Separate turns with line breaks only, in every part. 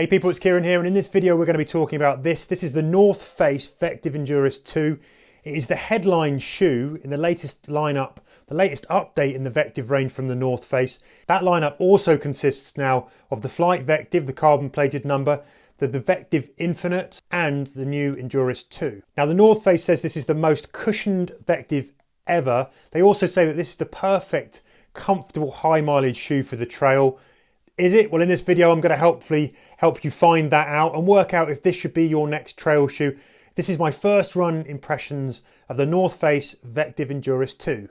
Hey people, it's Kieran here, and in this video we're going to be talking about this. This is the North Face Vectiv Enduris II. It is the headline shoe in the latest lineup, the latest update in the Vectiv range from the North Face. That lineup also consists now of the FLIGHT Vectiv, the carbon plated number, the VECTIV INFINITE, and the new Enduris II. Now the North Face says this is the most cushioned Vectiv ever. They also say that this is the perfect, comfortable, high mileage shoe for the trail. Is it? Well, in this video, I'm going to hopefully help you find that out and work out if this should be your next trail shoe. This is my first run impressions of the North Face Vectiv Enduris II.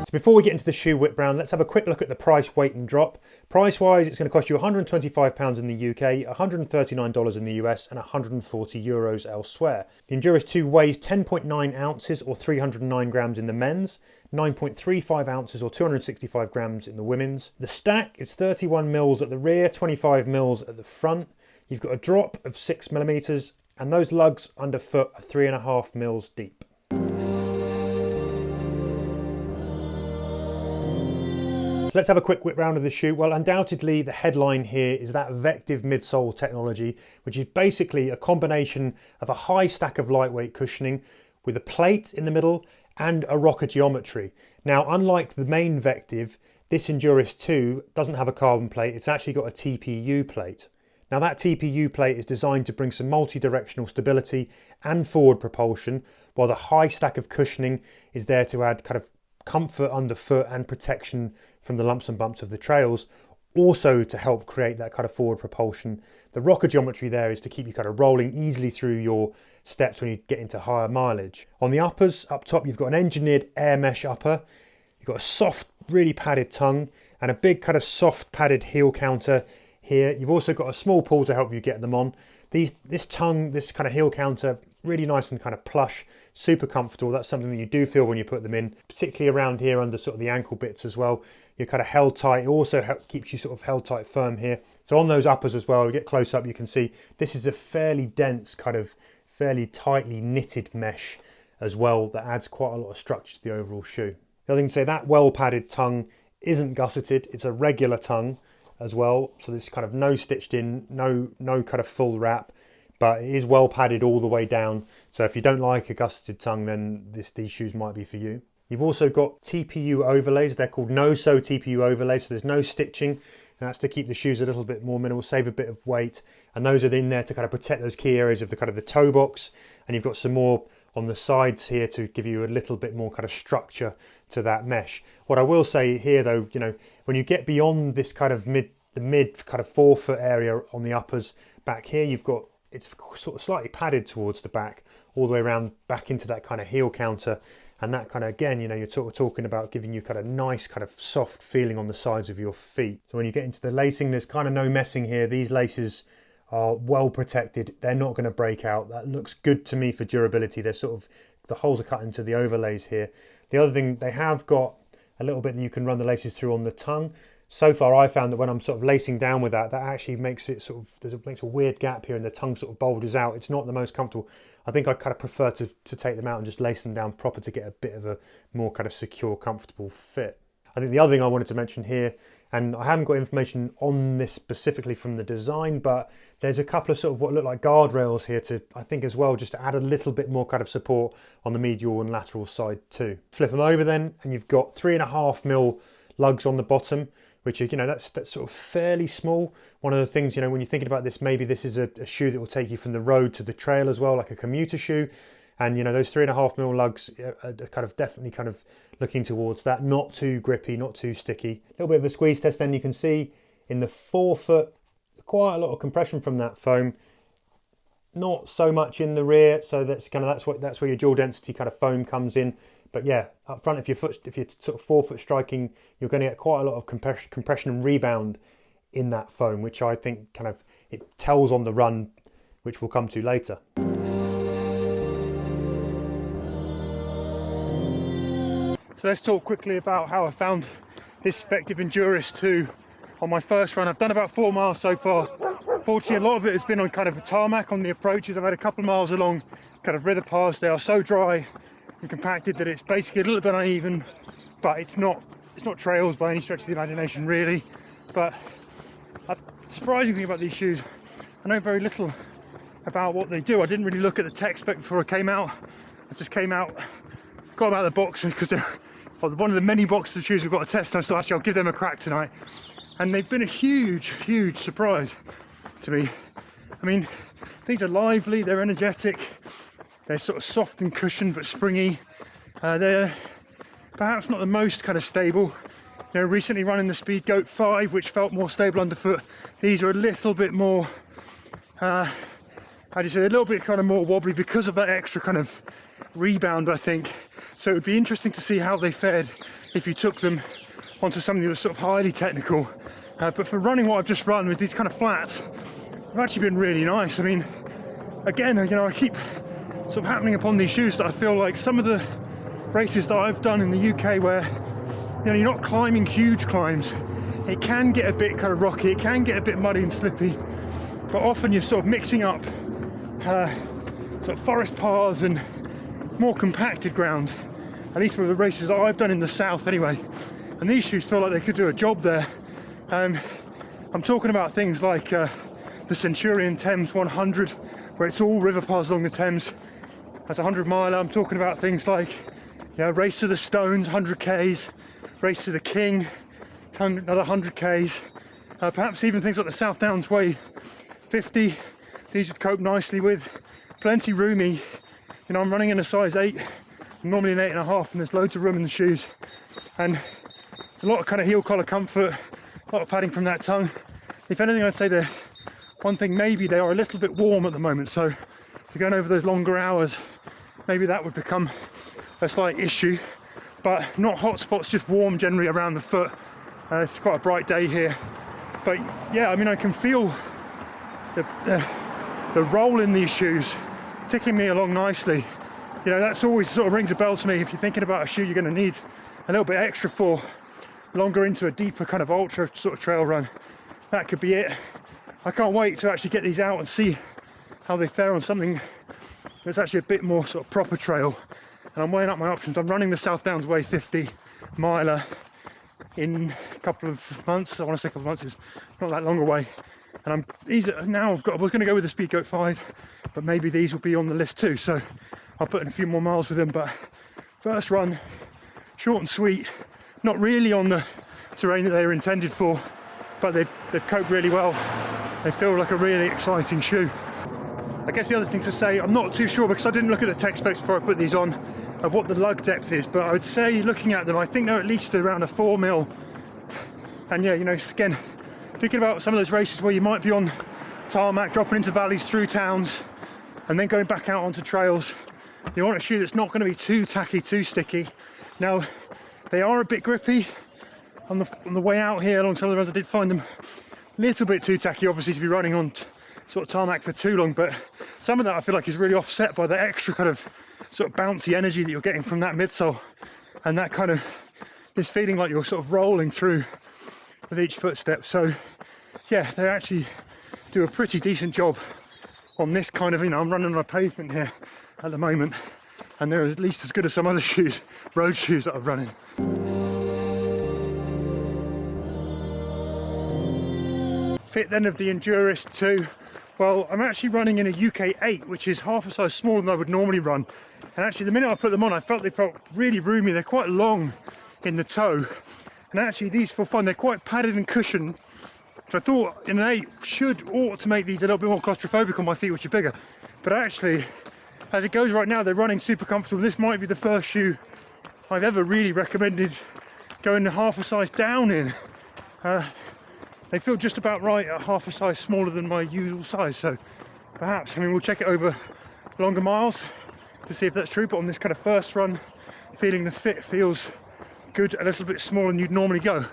So before we get into the shoe whip round, let's have a quick look at the price, weight and drop. Price wise, it's going to cost you £125 in the UK, $139 in the US and €140 elsewhere. The Enduris II weighs 10.9 ounces or 309 grams in the men's, 9.35 ounces or 265 grams in the women's. The stack is 31 mils at the rear, 25 mils at the front. You've got a drop of 6 millimeters and those lugs underfoot are 3.5 mils deep. Let's have a quick whip round of the shoe. Well, undoubtedly the headline here is that Vectiv midsole technology, which is basically a combination of a high stack of lightweight cushioning with a plate in the middle and a rocker geometry. Now, unlike the main Vectiv, this Enduris II doesn't have a carbon plate, it's actually got a TPU plate. Now that TPU plate is designed to bring some multi-directional stability and forward propulsion, while the high stack of cushioning is there to add kind of comfort underfoot and protection from the lumps and bumps of the trails, also to help create that kind of forward propulsion. The rocker geometry there is to keep you kind of rolling easily through your steps when you get into higher mileage. On the uppers, up top, you've got an engineered air mesh upper. You've got a soft, really padded tongue and a big kind of soft padded heel counter here. You've also got a small pull to help you get them on. This tongue, this kind of heel counter, really nice and kind of plush, super comfortable. That's something that you do feel when you put them in, particularly around here under sort of the ankle bits as well. You're kind of held tight. It also keeps you sort of held tight firm here. So on those uppers as well, you get close up, you can see this is a fairly dense, kind of fairly tightly knitted mesh as well that adds quite a lot of structure to the overall shoe. The other thing to say, that well padded tongue isn't gusseted. It's a regular tongue as well. So this kind of no stitched in, no kind of full wrap, but it is well padded all the way down. So if you don't like a gusseted tongue, then these shoes might be for you. You've also got TPU overlays. They're called no-sew TPU overlays. So there's no stitching. And that's to keep the shoes a little bit more minimal, save a bit of weight. And those are in there to kind of protect those key areas of the kind of the toe box. And you've got some more on the sides here to give you a little bit more kind of structure to that mesh. What I will say here though, you know, when you get beyond this kind of mid kind of forefoot area on the uppers back here, you've got, it's sort of slightly padded towards the back, all the way around back into that kind of heel counter. And that kind of, again, you know, you're talking about giving you kind of nice kind of soft feeling on the sides of your feet. So when you get into the lacing, there's kind of no messing here. These laces are well protected. They're not going to break out. That looks good to me for durability. They're sort of, the holes are cut into the overlays here. The other thing, they have got a little bit that you can run the laces through on the tongue. So far, I found that when I'm sort of lacing down with that actually makes it sort of, makes a weird gap here and the tongue sort of bulges out. It's not the most comfortable. I think I kind of prefer to take them out and just lace them down proper to get a bit of a more kind of secure, comfortable fit. I think the other thing I wanted to mention here, and I haven't got information on this specifically from the design, but there's a couple of sort of what look like guardrails here to, I think as well, just to add a little bit more kind of support on the medial and lateral side too. Flip them over then, and you've got 3.5 mil lugs on the bottom, which, you know, that's sort of fairly small. One of the things, you know, when you're thinking about this, maybe this is a shoe that will take you from the road to the trail as well, like a commuter shoe. And, you know, those 3.5 mil lugs are kind of definitely kind of looking towards that. Not too grippy, not too sticky. A little bit of a squeeze test then. You can see in the forefoot, quite a lot of compression from that foam. Not so much in the rear, so that's where your dual density kind of foam comes in. But yeah, up front, if you're sort of forefoot striking, you're going to get quite a lot of compression and rebound in that foam, which I think kind of it tells on the run, which we'll come to later. So let's talk quickly about how I found this Vectiv Enduris II on my first run. I've done about 4 miles so far. Fortunately, a lot of it has been on kind of a tarmac on the approaches. I've had a couple of miles along kind of river paths. They are so dry and compacted that it's basically a little bit uneven, but it's not trails by any stretch of the imagination really. But a surprising thing about these shoes, I know very little about what they do. I didn't really look at the tech spec before I came out. I just came out, got them out of the box because they're one of the many boxes of shoes we've got to test. And I thought actually I'll give them a crack tonight. And they've been a huge surprise to me. I mean, these are lively, they're energetic, they're sort of soft and cushioned but springy. They're perhaps not the most kind of stable. You know, recently running the Speedgoat 5, which felt more stable underfoot. These are a little bit more, how do you say, a little bit kind of more wobbly because of that extra kind of rebound, I think. So it would be interesting to see how they fared if you took them onto something that was sort of highly technical. But for running what I've just run with these kind of flats, they've actually been really nice. I mean, again, you know, I keep sort of happening upon these shoes that I feel like some of the races that I've done in the UK where, you know, you're not climbing huge climbs, it can get a bit kind of rocky, it can get a bit muddy and slippy, but often you're sort of mixing up sort of forest paths and more compacted ground, at least for the races that I've done in the south anyway. And these shoes feel like they could do a job there. I'm talking about things like the Centurion Thames 100, where it's all river paths along the Thames. That's a 100 miler. I'm talking about things like, you know, Race to the Stones, 100 Ks, Race to the King, another 100 Ks, perhaps even things like the South Downs Way 50. These would cope nicely with. Plenty roomy. You know, I'm running in a size 8, I'm normally an 8.5, and there's loads of room in the shoes. And it's a lot of kind of heel collar comfort, a lot of padding from that tongue. If anything, I'd say the one thing, maybe they are a little bit warm at the moment. So if you're going over those longer hours, maybe that would become a slight issue. But not hot spots, just warm generally around the foot. It's quite a bright day here. But yeah, I mean, I can feel the roll in these shoes ticking me along nicely. You know, that's always sort of rings a bell to me. If you're thinking about a shoe you're going to need a little bit extra for longer into a deeper kind of ultra sort of trail run, that could be it. I can't wait to actually get these out and see how they fare on something that's actually a bit more sort of proper trail. And I'm weighing up my options. I'm running the South Downs Way 50 miler in a couple of months. I want to say a couple of months, is not that long away. And I was going to go with the Speedgoat 5, but maybe these will be on the list too. So I'll put in a few more miles with them. But first run, short and sweet, not really on the terrain that they were intended for, but they've coped really well. They feel like a really exciting shoe. I guess the other thing to say, I'm not too sure because I didn't look at the tech specs before I put these on, of what the lug depth is, but I would say looking at them, I think they're at least around a 4 mil. And yeah, you know, again, thinking about some of those races where you might be on tarmac, dropping into valleys through towns, and then going back out onto trails, you want a shoe that's not going to be too tacky, too sticky. Now, they are a bit grippy on the way out here along some of the runs. I did find them a little bit too tacky, obviously, to be running on sort of tarmac for too long, but some of that I feel like is really offset by the extra kind of sort of bouncy energy that you're getting from that midsole, and that kind of this feeling like you're sort of rolling through with each footstep. So yeah, they actually do a pretty decent job on this kind of, you know, I'm running on a pavement here at the moment, and they're at least as good as some other shoes, road shoes that I've run in. Fit then of the Enduris II. Well, I'm actually running in a UK 8, which is half a size smaller than I would normally run. And actually, the minute I put them on, I felt they felt really roomy. They're quite long in the toe. And actually, these feel fun. They're quite padded and cushioned. So I thought in an 8 ought to make these a little bit more claustrophobic on my feet, which are bigger. But actually, as it goes right now, they're running super comfortable. This might be the first shoe I've ever really recommended going half a size down in. They feel just about right at half a size smaller than my usual size, so perhaps, I mean, we'll check it over longer miles to see if that's true, but on this kind of first run, feeling the fit feels good, a little bit smaller than you'd normally go.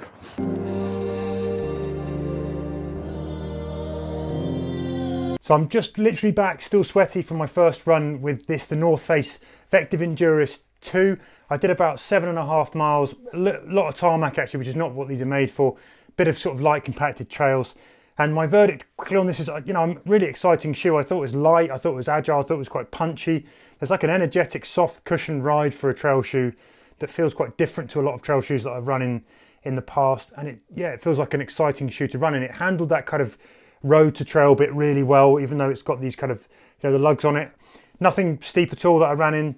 So I'm just literally back, still sweaty from my first run with this, the North Face Vectiv Enduris II. I did about 7.5 miles, a lot of tarmac actually, which is not what these are made for. Bit of sort of light compacted trails. And my verdict quickly on this is, you know, a really exciting shoe. I thought it was light, I thought it was agile, I thought it was quite punchy. There's like an energetic, soft cushioned ride for a trail shoe that feels quite different to a lot of trail shoes that I've run in the past. And it feels like an exciting shoe to run in. It handled that kind of road to trail bit really well, even though it's got these kind of, you know, the lugs on it. Nothing steep at all that I ran in.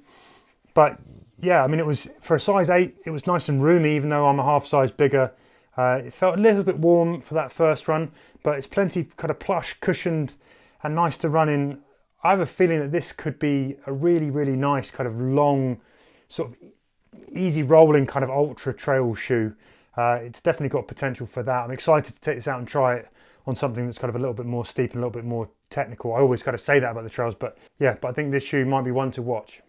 But yeah, I mean, it was, for a size 8, it was nice and roomy, even though I'm a half size bigger. It felt a little bit warm for that first run, but it's plenty kind of plush, cushioned, and nice to run in. I have a feeling that this could be a really, really nice kind of long, sort of easy rolling kind of ultra trail shoe. It's definitely got potential for that. I'm excited to take this out and try it on something that's kind of a little bit more steep and a little bit more technical. I always kind of say that about the trails, but yeah, but I think this shoe might be one to watch.